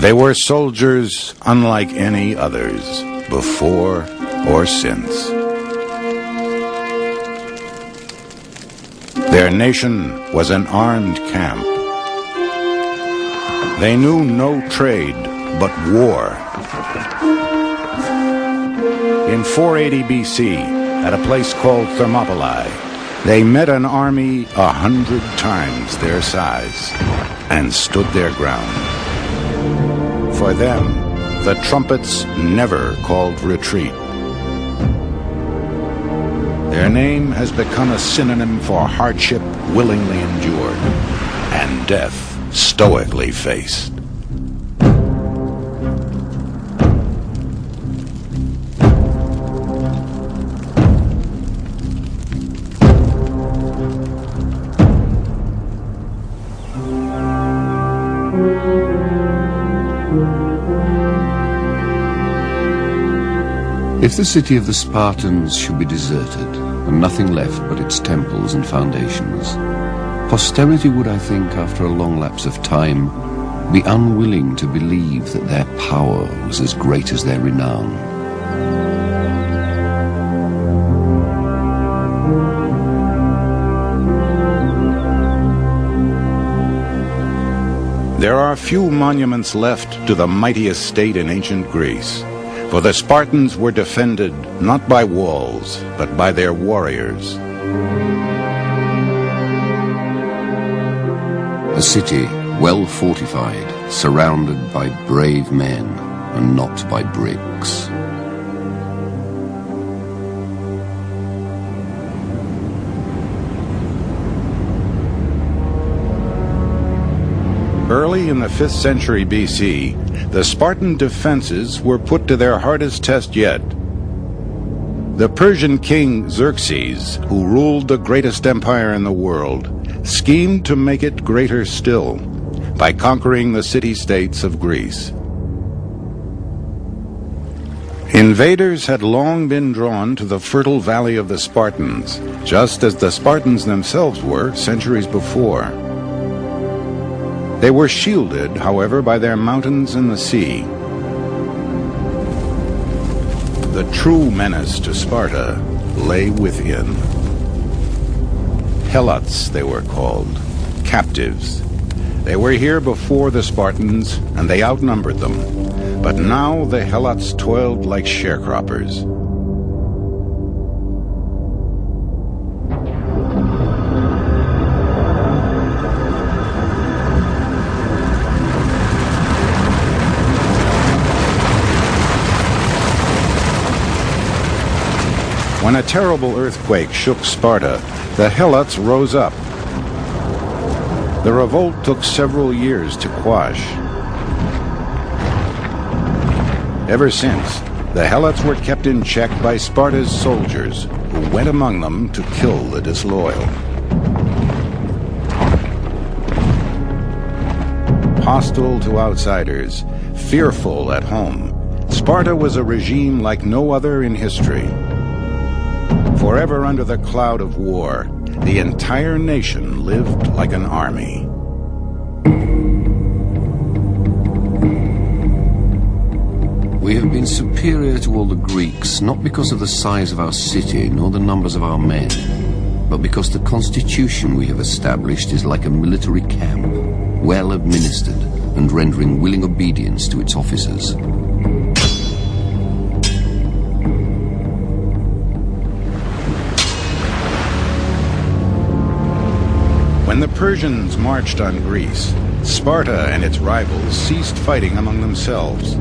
They were soldiers unlike any others, before or since. Their nation was an armed camp. They knew no trade but war. In 480 BC, at a place called Thermopylae, they met an army 100 times their size and stood their ground. For them, the trumpets never called retreat. Their name has become a synonym for hardship willingly endured and death stoically faced. If the city of the Spartans should be deserted, and nothing left but its temples and foundations, posterity would, I think, after a long lapse of time, be unwilling to believe that their power was as great as their renown. There are few monuments left to the mightiest state in ancient Greece. For the Spartans were defended not by walls, but by their warriors. A city well fortified, surrounded by brave men, and not by bricks. Early in the 5th century BC, the Spartan defenses were put to their hardest test yet. The Persian king Xerxes, who ruled the greatest empire in the world, schemed to make it greater still by conquering the city-states of Greece. Invaders had long been drawn to the fertile valley of the Spartans, just as the Spartans themselves were centuries before. They were shielded, however, by their mountains and the sea. The true menace to Sparta lay within. Helots, they were called, captives. They were here before the Spartans, and they outnumbered them. But now the Helots toiled like sharecroppers. When a terrible earthquake shook Sparta, the Helots rose up. The revolt took several years to quash. Ever since, the Helots were kept in check by Sparta's soldiers, who went among them to kill the disloyal. Hostile to outsiders, fearful at home, Sparta was a regime like no other in history. Forever under the cloud of war, the entire nation lived like an army. We have been superior to all the Greeks, not because of the size of our city, nor the numbers of our men, but because the constitution we have established is like a military camp, well administered and rendering willing obedience to its officers. When the Persians marched on Greece, Sparta and its rivals ceased fighting among themselves.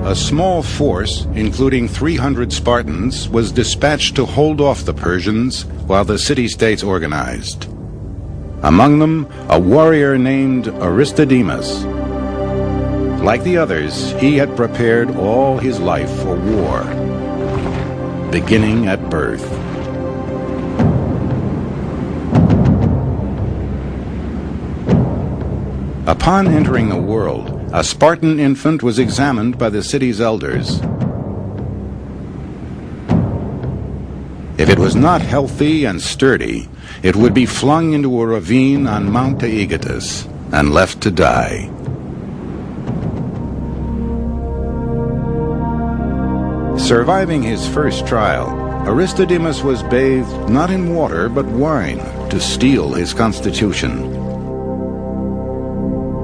A small force, including 300 Spartans, was dispatched to hold off the Persians while the city-states organized. Among them, a warrior named Aristodemus. Like the others, he had prepared all his life for war, beginning at birth. Upon entering the world, a Spartan infant was examined by the city's elders. If it was not healthy and sturdy, it would be flung into a ravine on Mount Aegatus, and left to die. Surviving his first trial, Aristodemus was bathed not in water but wine to steel his constitution.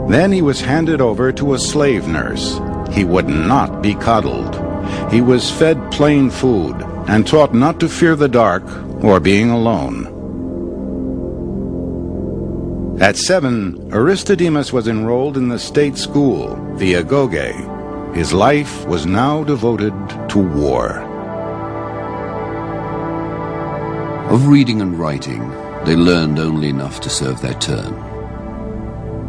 Then he was handed over to a slave nurse. He would not be coddled. He was fed plain food and taught not to fear the dark or being alone. At 7, Aristodemus was enrolled in the state school, the Agoge. His life was now devoted to war. Of reading and writing, they learned only enough to serve their turn.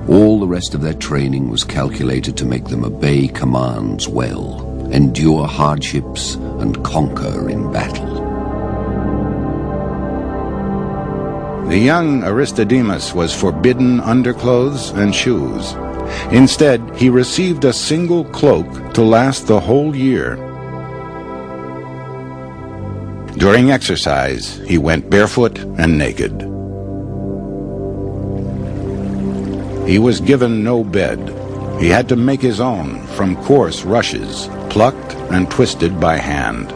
All the rest of their training was calculated to make them obey commands well, endure hardships, and conquer in battle. The young Aristodemus was forbidden underclothes and shoes. Instead, he received a single cloak to last the whole year. During exercise, he went barefoot and naked. He was given no bed. He had to make his own from coarse rushes, plucked and twisted by hand.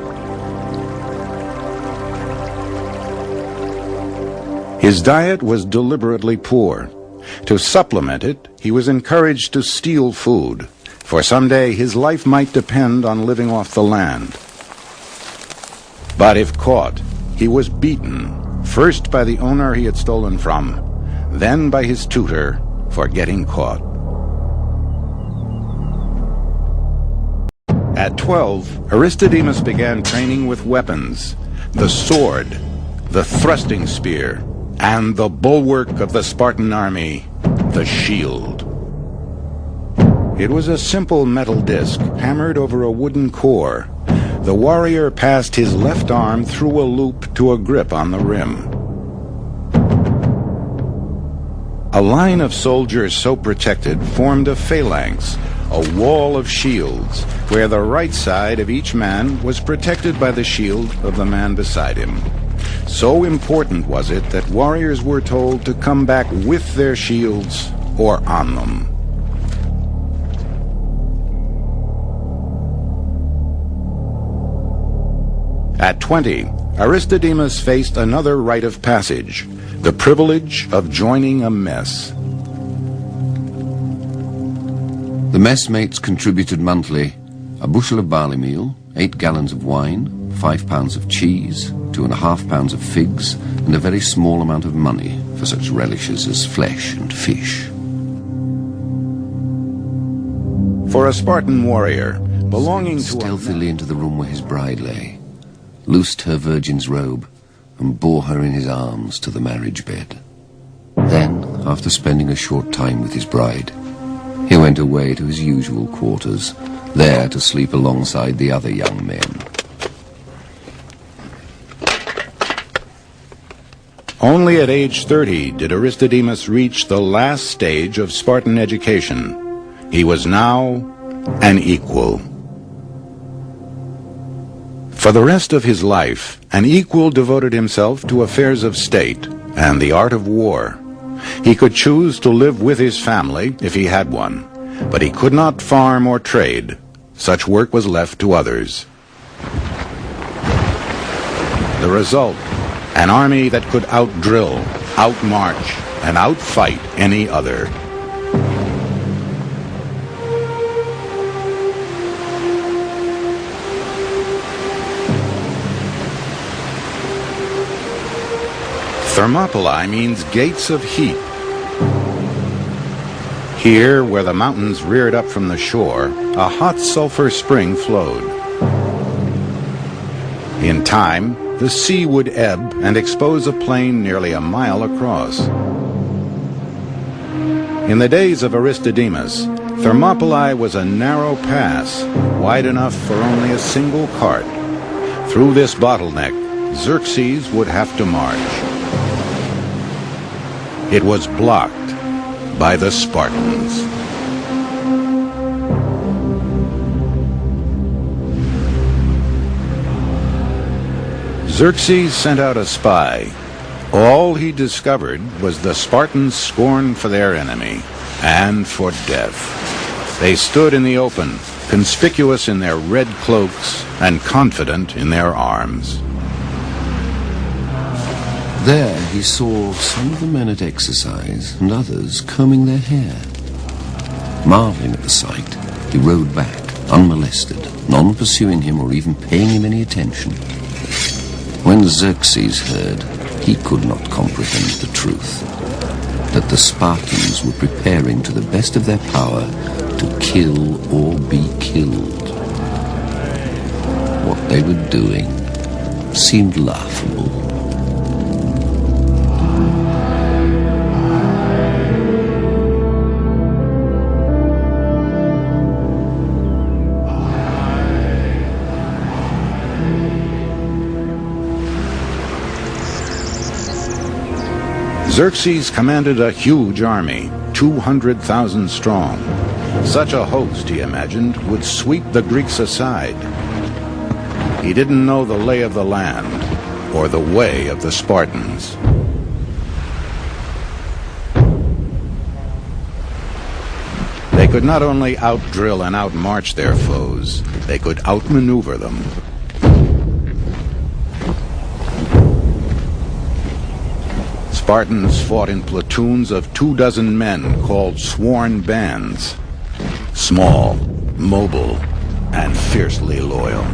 His diet was deliberately poor. To supplement it, he was encouraged to steal food, for someday his life might depend on living off the land. But if caught, he was beaten, first by the owner he had stolen from, then by his tutor for getting caught. At 12, Aristodemus began training with weapons: the sword, the thrusting spear, and the bulwark of the Spartan army, the shield. It was a simple metal disc hammered over a wooden core. The warrior passed his left arm through a loop to a grip on the rim. A line of soldiers so protected formed a phalanx, a wall of shields, where the right side of each man was protected by the shield of the man beside him. So important was it that warriors were told to come back with their shields or on them. At 20, Aristodemus faced another rite of passage, the privilege of joining a mess. The messmates contributed monthly a bushel of barley meal, 8 gallons of wine, 5 pounds of cheese, 2.5 pounds of figs, and a very small amount of money for such relishes as flesh and fish. For a Spartan warrior, belonging to stealthily into the room where his bride lay, loosed her virgin's robe, and bore her in his arms to the marriage bed. Then, after spending a short time with his bride, he went away to his usual quarters, there to sleep alongside the other young men. Only at age 30 did Aristodemus reach the last stage of Spartan education. He was now an equal. For the rest of his life, an equal devoted himself to affairs of state and the art of war. He could choose to live with his family if he had one, but he could not farm or trade. Such work was left to others. The result, an army that could outdrill, outmarch, and outfight any other. Thermopylae means gates of heat. Here, where the mountains reared up from the shore, a hot sulfur spring flowed. In time, the sea would ebb and expose a plain nearly a mile across. In the days of Aristodemus, Thermopylae was a narrow pass, wide enough for only a single cart. Through this bottleneck, Xerxes would have to march. It was blocked by the Spartans. Xerxes sent out a spy. All he discovered was the Spartans' scorn for their enemy. and for death. They stood in the open, conspicuous in their red cloaks and confident in their arms. There he saw some of the men at exercise and others combing their hair. Marveling at the sight, he rode back, unmolested, none pursuing him or even paying him any attention. When Xerxes heard, he could not comprehend the truth, that the Spartans were preparing to the best of their power to kill or be killed. What they were doing seemed laughable. Xerxes commanded a huge army, 200,000 strong. Such a host, he imagined, would sweep the Greeks aside. He didn't know the lay of the land or the way of the Spartans. They could not outdrill and outmarch their foes, they could outmaneuver them. Spartans fought in platoons of 24 men called sworn bands. Small, mobile, and fiercely loyal.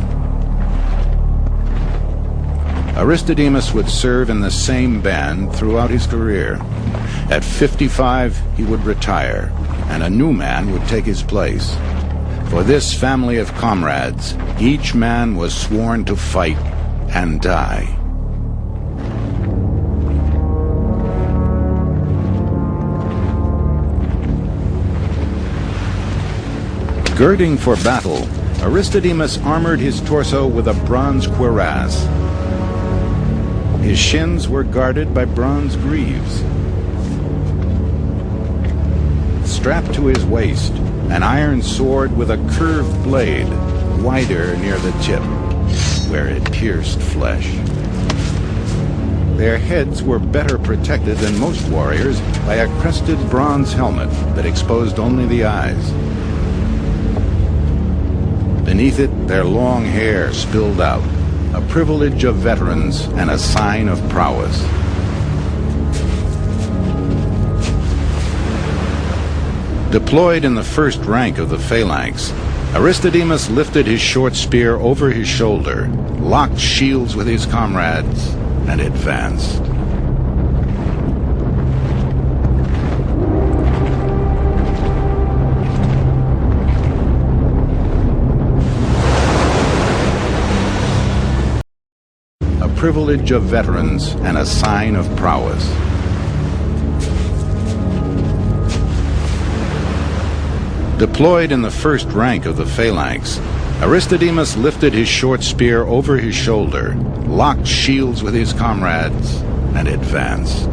Aristodemus would serve in the same band throughout his career. At 55, he would retire, and a new man would take his place. For this family of comrades, each man was sworn to fight and die. Girding for battle, Aristodemus armored his torso with a bronze cuirass. His shins were guarded by bronze greaves. Strapped to his waist, an iron sword with a curved blade, wider near the tip, where it pierced flesh. Their heads were better protected than most warriors by a crested bronze helmet that exposed only the eyes. Beneath it, their long hair spilled out, a privilege of veterans and a sign of prowess. Deployed in the first rank of the phalanx, Aristodemus lifted his short spear over his shoulder, locked shields with his comrades, and advanced. Privilege of veterans and a sign of prowess. Deployed in the first rank of the phalanx, Aristodemus lifted his short spear over his shoulder, locked shields with his comrades, and advanced.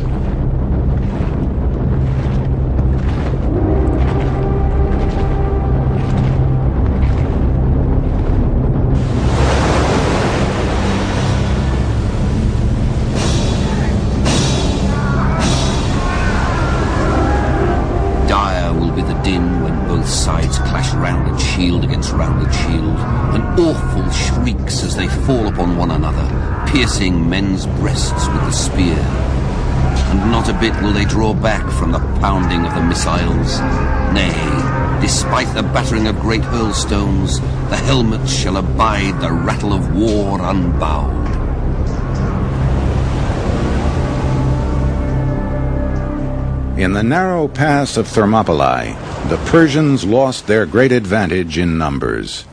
Shield against rounded shield, and awful shrieks as they fall upon one another, piercing men's breasts with the spear. And not a bit will they draw back from the pounding of the missiles. Nay, despite the battering of great hurlstones, the helmets shall abide the rattle of war unbowed. In the narrow pass of Thermopylae, the Persians lost their great advantage in numbers.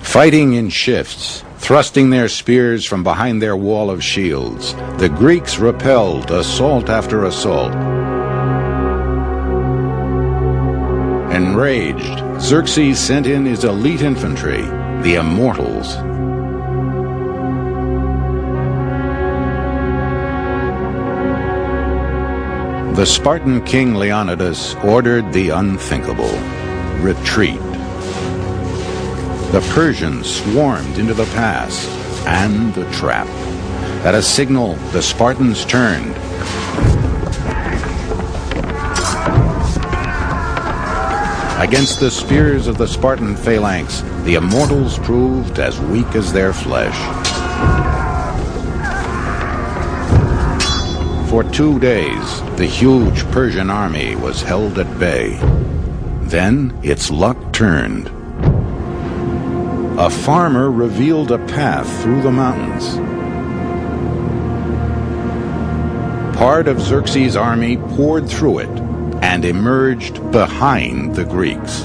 Fighting in shifts, thrusting their spears from behind their wall of shields, the Greeks repelled assault after assault. Enraged, Xerxes sent in his elite infantry, the Immortals. The Spartan king Leonidas ordered the unthinkable: retreat. The Persians swarmed into the pass and the trap. At a signal, the Spartans turned. Against the spears of the Spartan phalanx, the immortals proved as weak as their flesh. For 2 days, the huge Persian army was held at bay. Then its luck turned. A farmer revealed a path through the mountains. Part of Xerxes' army poured through it and emerged behind the Greeks.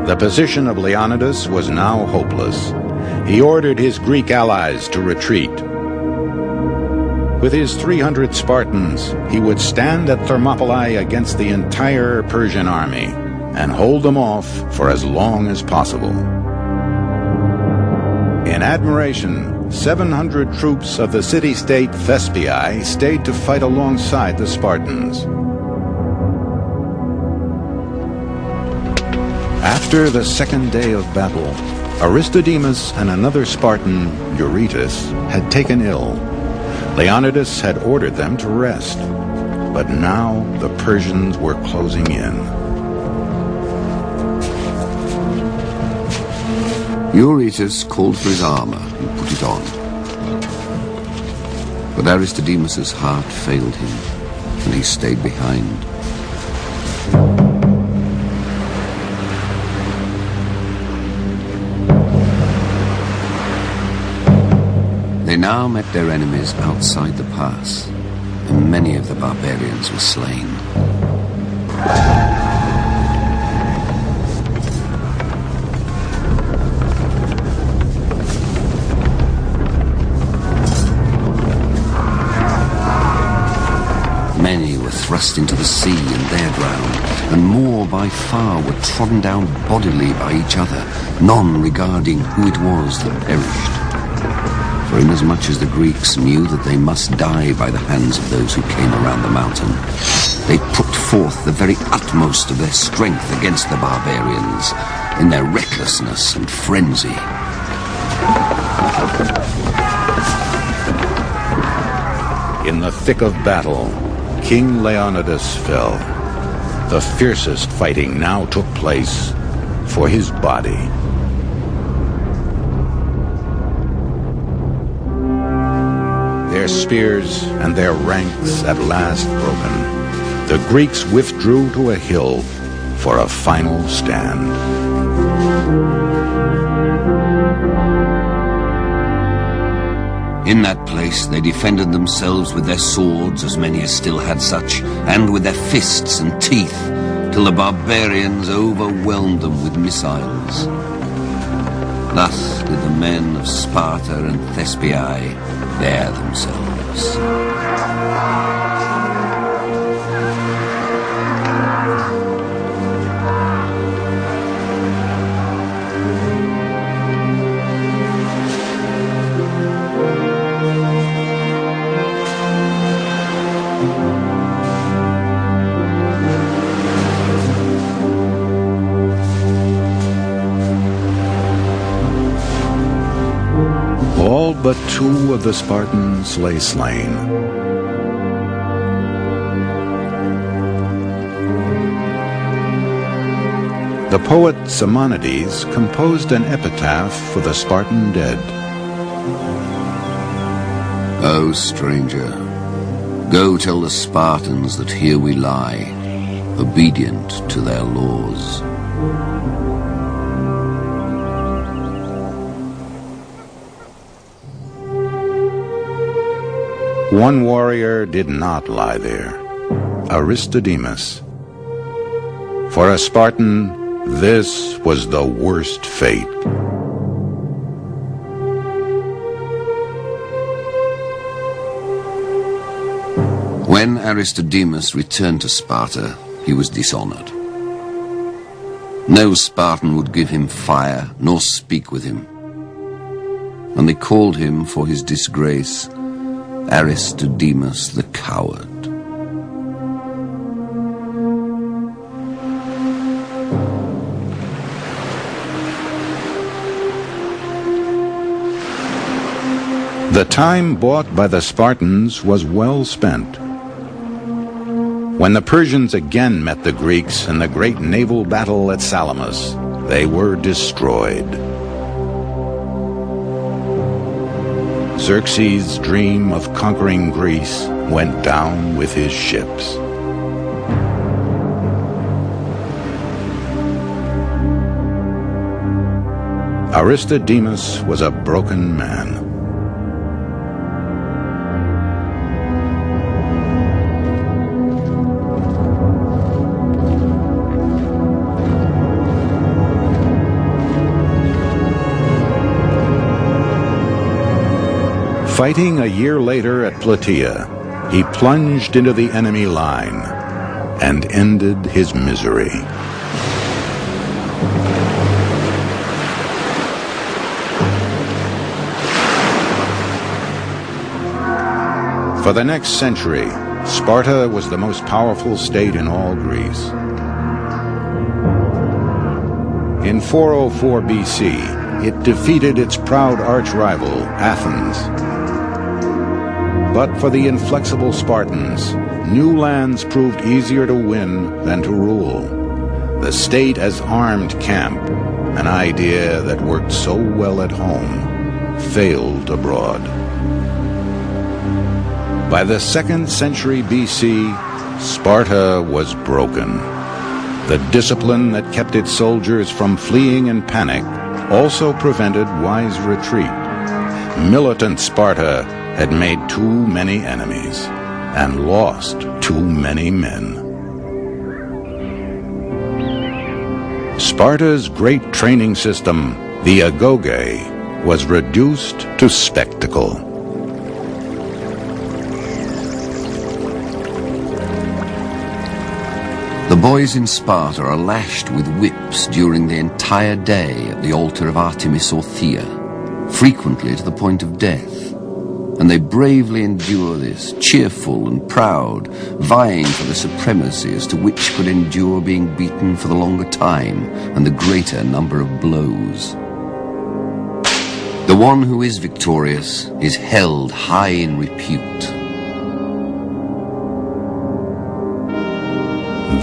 The position of Leonidas was now hopeless. He ordered his Greek allies to retreat. With his 300 Spartans, he would stand at Thermopylae against the entire Persian army and hold them off for as long as possible. In admiration, 700 troops of the city-state Thespiae stayed to fight alongside the Spartans. After the second day of battle, Aristodemus and another Spartan, Eurytus, had taken ill. Leonidas had ordered them to rest, but now the Persians were closing in. Eurytus called for his armor and put it on. But Aristodemus's heart failed him, and he stayed behind. They now met their enemies outside the pass, and many of the barbarians were slain. Many were thrust into the sea and there drowned, and more by far were trodden down bodily by each other, none regarding who it was that perished. For inasmuch as the Greeks knew that they must die by the hands of those who came around the mountain, they put forth the very utmost of their strength against the barbarians in their recklessness and frenzy. In the thick of battle, King Leonidas fell. The fiercest fighting now took place for his body. Their spears and their ranks at last broken, the Greeks withdrew to a hill for a final stand. In that place they defended themselves with their swords, as many as still had such, and with their fists and teeth, till the barbarians overwhelmed them with missiles. Thus did the men of Sparta and Thespiae bear themselves. All but 2 of the Spartans lay slain. The poet Simonides composed an epitaph for the Spartan dead. O stranger, go tell the Spartans that here we lie, obedient to their laws. One warrior did not lie there, Aristodemus. For a Spartan, this was the worst fate. When Aristodemus returned to Sparta, he was dishonored. No Spartan would give him fire, nor speak with him. And they called him, for his disgrace, Aristodemus the coward. The time bought by the Spartans was well spent. When the Persians again met the Greeks in the great naval battle at Salamis, they were destroyed. Xerxes' dream of conquering Greece went down with his ships. Aristodemus was a broken man. Fighting a year later at Plataea, he plunged into the enemy line and ended his misery. For the next century, Sparta was the most powerful state in all Greece. In 404 BC, it defeated its proud arch-rival, Athens. But for the inflexible Spartans, new lands proved easier to win than to rule. The state as armed camp, an idea that worked so well at home, failed abroad. By the 2nd century BC, Sparta was broken. The discipline that kept its soldiers from fleeing in panic also prevented wise retreat. Militant Sparta had made too many enemies and lost too many men. Sparta's great training system, the agoge, was reduced to spectacle. The boys in Sparta are lashed with whips during the entire day at the altar of Artemis or Thea, frequently to the point of death. And they bravely endure this, cheerful and proud, vying for the supremacy as to which could endure being beaten for the longer time and the greater number of blows. The one who is victorious is held high in repute.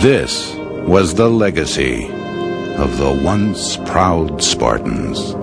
This was the legacy of the once proud Spartans.